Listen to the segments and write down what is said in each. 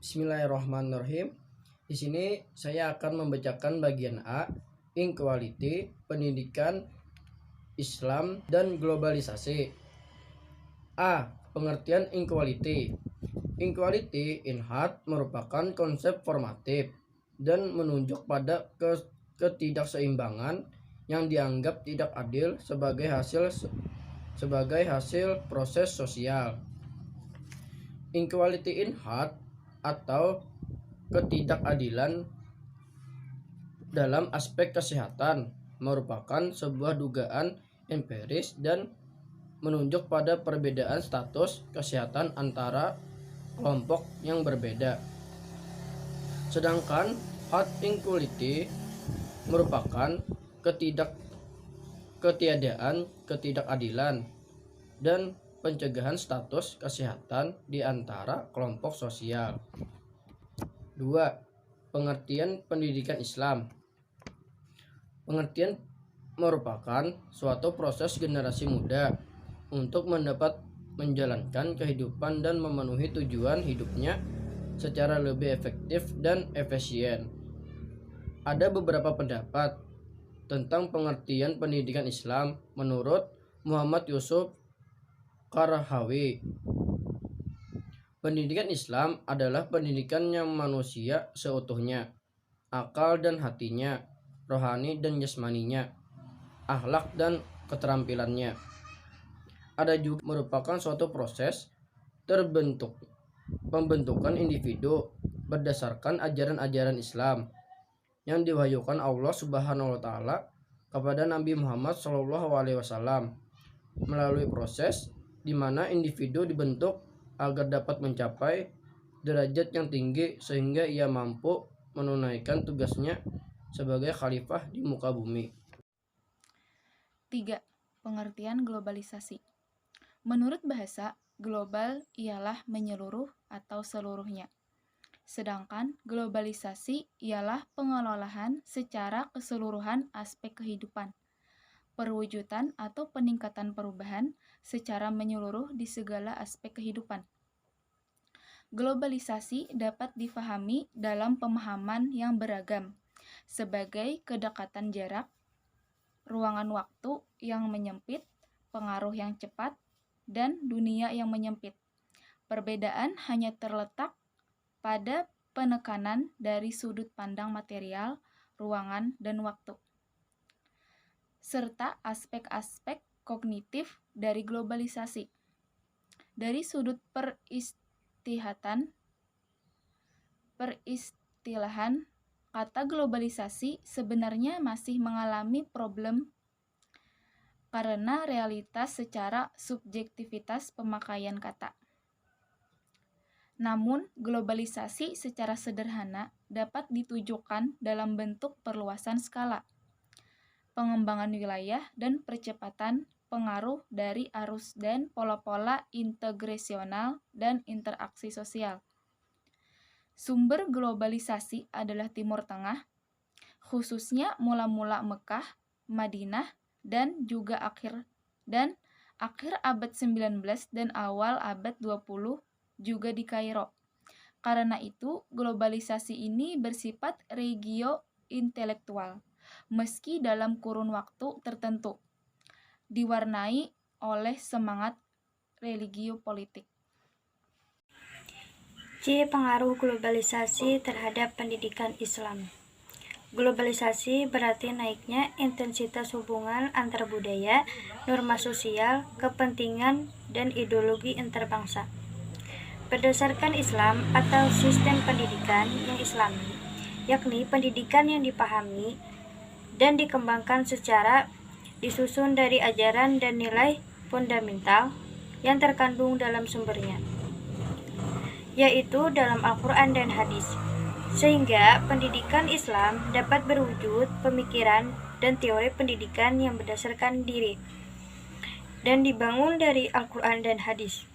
Bismillahirrahmanirrahim. Di sini saya akan membacakan bagian A, Inequality, Pendidikan Islam dan Globalisasi. A. Pengertian inequality. Inequality in heart merupakan konsep formatif dan menunjuk pada ketidakseimbangan yang dianggap tidak adil sebagai hasil proses sosial. Inequality in heart atau ketidakadilan dalam aspek kesehatan merupakan sebuah dugaan empiris dan menunjuk pada perbedaan status kesehatan antara kelompok yang berbeda. Sedangkan heart inequality merupakan ketiadaan ketidakadilan dan pencegahan status kesehatan di antara kelompok sosial. 2. Pengertian pendidikan Islam. Pengertian merupakan suatu proses generasi muda untuk mendapat menjalankan kehidupan dan memenuhi tujuan hidupnya secara lebih efektif dan efisien. Ada beberapa pendapat tentang pengertian pendidikan Islam menurut Muhammad Yusuf Qaradawi. Pendidikan Islam adalah pendidikan yang manusia seutuhnya, akal dan hatinya, rohani dan jasmaninya, akhlak dan keterampilannya. Ada juga merupakan suatu proses pembentukan individu berdasarkan ajaran-ajaran Islam yang diwahyukan Allah Subhanahu wa taala kepada Nabi Muhammad SAW melalui proses di mana individu dibentuk agar dapat mencapai derajat yang tinggi sehingga ia mampu menunaikan tugasnya sebagai khalifah di muka bumi. 3. Pengertian globalisasi. Menurut bahasa, global ialah menyeluruh atau seluruhnya. Sedangkan globalisasi ialah pengelolaan secara keseluruhan aspek kehidupan, perwujudan atau peningkatan perubahan secara menyeluruh di segala aspek kehidupan. Globalisasi dapat difahami dalam pemahaman yang beragam sebagai kedekatan jarak, ruangan waktu yang menyempit, pengaruh yang cepat, dan dunia yang menyempit. Perbedaan hanya terletak pada penekanan dari sudut pandang material, ruangan, dan waktu, serta aspek-aspek kognitif dari globalisasi. Dari sudut peristilahan, kata globalisasi sebenarnya masih mengalami problem karena realitas secara subjektivitas pemakaian kata. Namun, globalisasi secara sederhana dapat ditujukan dalam bentuk perluasan skala, pengembangan wilayah, dan percepatan pengaruh dari arus dan pola-pola integrasional dan interaksi sosial. Sumber globalisasi adalah Timur Tengah, khususnya mula-mula Mekah, Madinah, dan juga akhir abad 19 dan awal abad 20 juga di Kairo. Karena itu, globalisasi ini bersifat regio-intelektual, meski dalam kurun waktu tertentu, diwarnai oleh semangat religio-politik. C. Pengaruh globalisasi terhadap pendidikan Islam. Globalisasi berarti naiknya intensitas hubungan antar budaya, norma sosial, kepentingan, dan ideologi antar-bangsa. Berdasarkan Islam atau sistem pendidikan yang Islami, yakni pendidikan yang dipahami dan dikembangkan secara disusun dari ajaran dan nilai fundamental yang terkandung dalam sumbernya, yaitu dalam Al-Quran dan hadis, sehingga pendidikan Islam dapat berwujud pemikiran dan teori pendidikan yang berdasarkan diri dan dibangun dari Al-Quran dan hadis.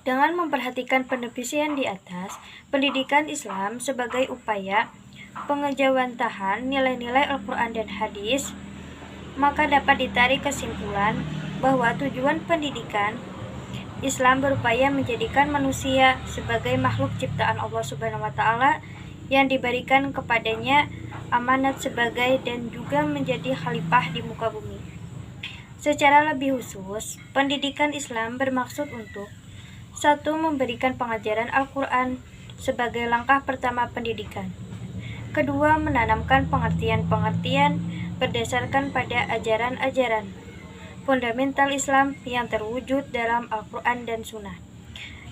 Dengan memperhatikan pendefinisian di atas, pendidikan Islam sebagai upaya pengejawantahan nilai-nilai Al-Quran dan hadis, maka dapat ditarik kesimpulan bahwa tujuan pendidikan Islam berupaya menjadikan manusia sebagai makhluk ciptaan Allah Subhanahu wa taala yang diberikan kepadanya amanat sebagai dan juga menjadi khalifah di muka bumi. Secara lebih khusus, pendidikan Islam bermaksud untuk 1. Memberikan pengajaran Al-Quran sebagai langkah pertama pendidikan. 2. Menanamkan pengertian-pengertian berdasarkan pada ajaran-ajaran fundamental Islam yang terwujud dalam Al-Quran dan Sunnah,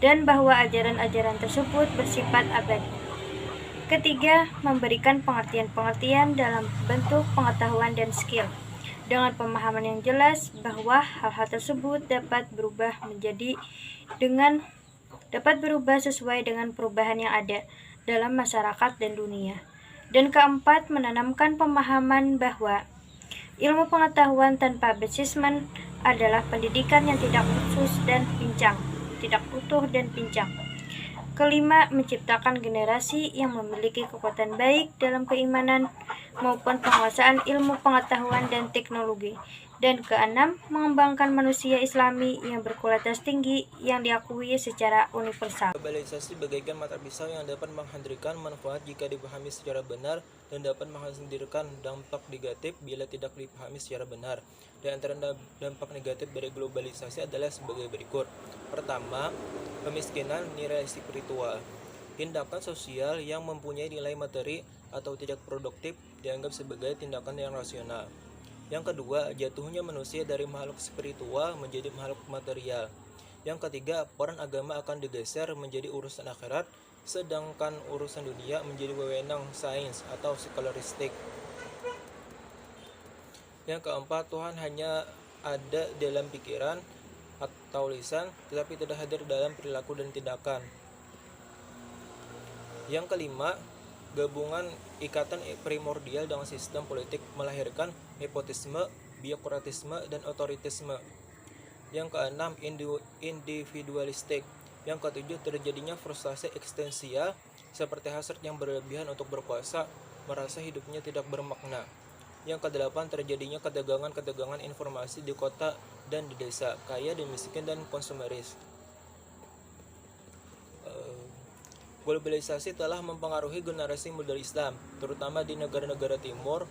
dan bahwa ajaran-ajaran tersebut bersifat abadi. 3. Memberikan pengertian-pengertian dalam bentuk pengetahuan dan skill, dengan pemahaman yang jelas bahwa hal-hal tersebut dapat berubah sesuai dengan perubahan yang ada dalam masyarakat dan dunia. Dan 4. Menanamkan pemahaman bahwa ilmu pengetahuan tanpa basismen adalah pendidikan yang tidak utuh dan pincang. 5. Menciptakan generasi yang memiliki kekuatan baik dalam keimanan maupun penguasaan ilmu pengetahuan dan teknologi. Dan 6. Mengembangkan manusia Islami yang berkualitas tinggi yang diakui secara universal. Globalisasi bagaikan mata pisau yang dapat menghadirkan manfaat jika dipahami secara benar dan dapat menghadirkan dampak negatif bila tidak dipahami secara benar. Di antara dampak negatif dari globalisasi adalah sebagai berikut. Pertama, kemiskinan nilai spiritual. Tindakan sosial yang mempunyai nilai materi atau tidak produktif dianggap sebagai tindakan yang rasional. Yang kedua, jatuhnya manusia dari makhluk spiritual menjadi makhluk material. Yang ketiga, peran agama akan digeser menjadi urusan akhirat, sedangkan urusan dunia menjadi wewenang sains atau sekularistik. Yang keempat, Tuhan hanya ada dalam pikiran atau lisan, tetapi tidak hadir dalam perilaku dan tindakan. Yang kelima, gabungan ikatan primordial dengan sistem politik melahirkan nepotisme, biokratisme, dan otoritisme. Yang keenam, individualistik. Yang ketujuh, terjadinya frustasi eksistensial seperti hasrat yang berlebihan untuk berkuasa, merasa hidupnya tidak bermakna. Yang kedelapan, terjadinya ketegangan informasi di kota dan di desa, kaya dan miskin, dan konsumeris. Globalisasi telah mempengaruhi generasi muda Islam, terutama di negara-negara Timur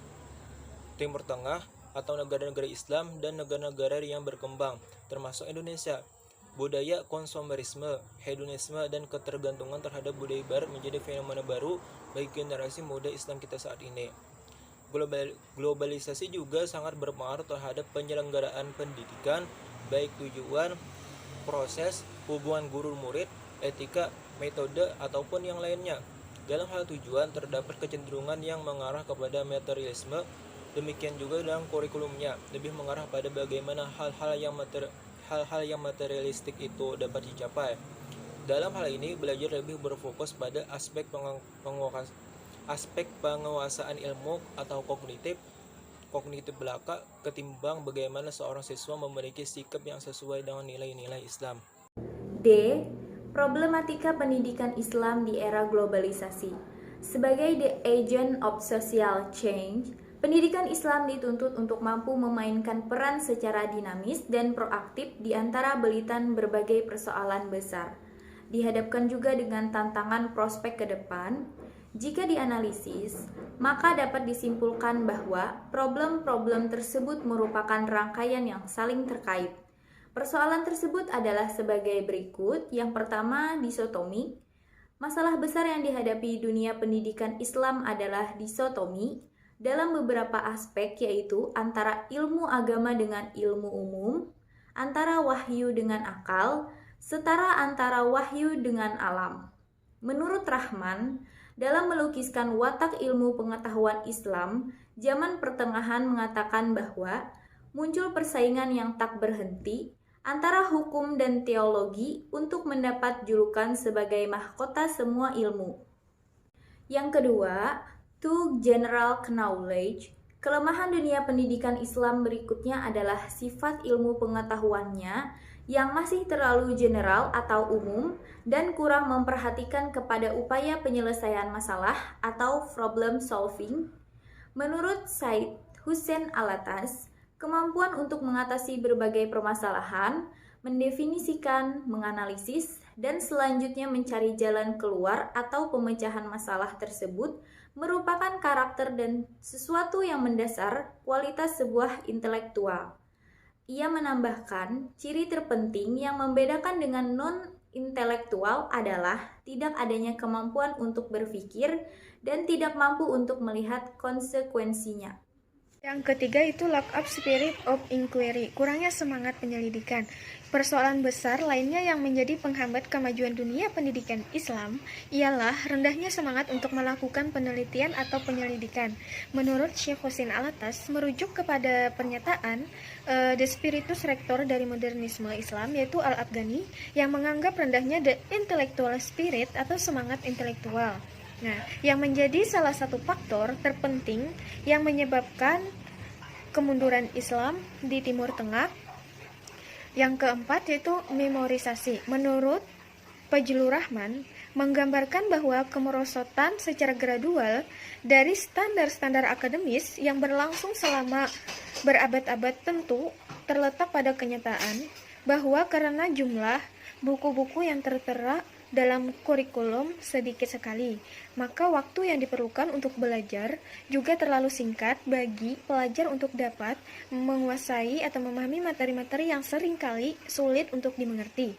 Tengah, atau negara-negara Islam dan negara-negara yang berkembang, termasuk Indonesia. Budaya konsumerisme, hedonisme, dan ketergantungan terhadap budaya barat menjadi fenomena baru bagi generasi muda Islam kita saat ini. Globalisasi juga sangat berpengaruh terhadap penyelenggaraan pendidikan, baik tujuan, proses, hubungan guru-murid, etika, metode, ataupun yang lainnya. Dalam hal tujuan, terdapat kecenderungan yang mengarah kepada materialisme. Demikian juga dalam kurikulumnya, lebih mengarah pada bagaimana hal-hal yang materialistik itu dapat dicapai. Dalam hal ini, belajar lebih berfokus pada aspek penguasaan ilmu atau kognitif belaka ketimbang bagaimana seorang siswa memiliki sikap yang sesuai dengan nilai-nilai Islam. D. Problematika pendidikan Islam di era globalisasi. Sebagai the agent of social change, pendidikan Islam dituntut untuk mampu memainkan peran secara dinamis dan proaktif di antara belitan berbagai persoalan besar. Dihadapkan juga dengan tantangan prospek ke depan. Jika dianalisis, maka dapat disimpulkan bahwa problem-problem tersebut merupakan rangkaian yang saling terkait. Persoalan tersebut adalah sebagai berikut. Yang pertama, disotomi. Masalah besar yang dihadapi dunia pendidikan Islam adalah disotomi dalam beberapa aspek, yaitu antara ilmu agama dengan ilmu umum, antara wahyu dengan akal, setara antara wahyu dengan alam. Menurut Rahman, dalam melukiskan watak ilmu pengetahuan Islam, zaman pertengahan mengatakan bahwa muncul persaingan yang tak berhenti antara hukum dan teologi untuk mendapat julukan sebagai mahkota semua ilmu. Yang kedua, to general knowledge, Kelemahan dunia pendidikan Islam berikutnya adalah sifat ilmu pengetahuannya yang masih terlalu general atau umum dan kurang memperhatikan kepada upaya penyelesaian masalah atau problem solving. Menurut Said Hussein Alatas, kemampuan untuk mengatasi berbagai permasalahan, mendefinisikan, menganalisis, dan selanjutnya mencari jalan keluar atau pemecahan masalah tersebut merupakan karakter dan sesuatu yang mendasar kualitas sebuah intelektual. Ia menambahkan, ciri terpenting yang membedakan dengan non-intelektual adalah tidak adanya kemampuan untuk berpikir dan tidak mampu untuk melihat konsekuensinya. Yang ketiga itu lack of spirit of inquiry, kurangnya semangat penyelidikan. Persoalan besar lainnya yang menjadi penghambat kemajuan dunia pendidikan Islam ialah rendahnya semangat untuk melakukan penelitian atau penyelidikan. Menurut Syekh Hussein Alatas, merujuk kepada pernyataan The Spiritus Rector dari modernisme Islam, yaitu Al-Afghani, yang menganggap rendahnya the intellectual spirit atau semangat intelektual. Nah, yang menjadi salah satu faktor terpenting yang menyebabkan kemunduran Islam di Timur Tengah. Yang keempat yaitu memorisasi. Menurut Fajlur Rahman, menggambarkan bahwa kemerosotan secara gradual dari standar-standar akademis yang berlangsung selama berabad-abad tentu terletak pada kenyataan bahwa karena jumlah buku-buku yang tertera dalam kurikulum sedikit sekali, maka waktu yang diperlukan untuk belajar juga terlalu singkat bagi pelajar untuk dapat menguasai atau memahami materi-materi yang seringkali sulit untuk dimengerti.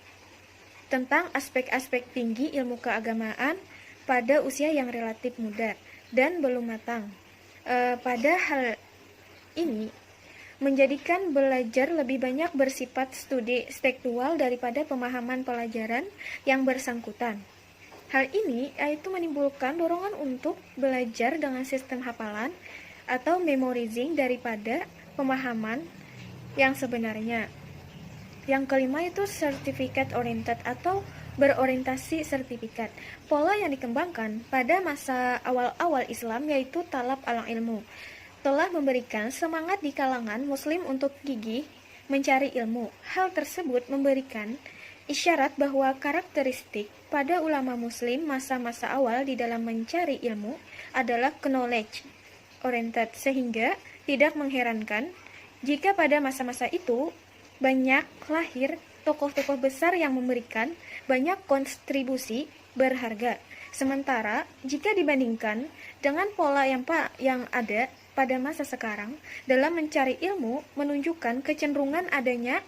Tentang aspek-aspek tinggi ilmu keagamaan pada usia yang relatif muda dan belum matang. Pada hal ini, menjadikan belajar lebih banyak bersifat studi tekstual daripada pemahaman pelajaran yang bersangkutan. Hal ini yaitu menimbulkan dorongan untuk belajar dengan sistem hafalan atau memorizing daripada pemahaman yang sebenarnya. Yang kelima itu certificate oriented atau berorientasi sertifikat. Pola yang dikembangkan pada masa awal-awal Islam yaitu talab ala ilmu telah memberikan semangat di kalangan muslim untuk gigih mencari ilmu. Hal tersebut memberikan isyarat bahwa karakteristik pada ulama muslim masa-masa awal di dalam mencari ilmu adalah knowledge oriented, sehingga tidak mengherankan jika pada masa-masa itu banyak lahir tokoh-tokoh besar yang memberikan banyak kontribusi berharga. Sementara jika dibandingkan dengan pola yang ada pada masa sekarang dalam mencari ilmu menunjukkan kecenderungan adanya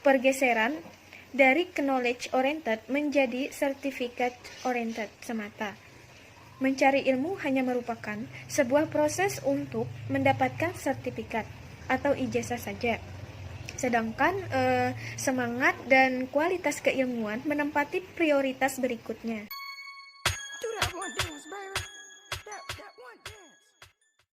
pergeseran dari knowledge oriented menjadi certificate oriented semata. Mencari ilmu hanya merupakan sebuah proses untuk mendapatkan sertifikat atau ijazah saja. Sedangkan semangat dan kualitas keilmuan menempati prioritas berikutnya.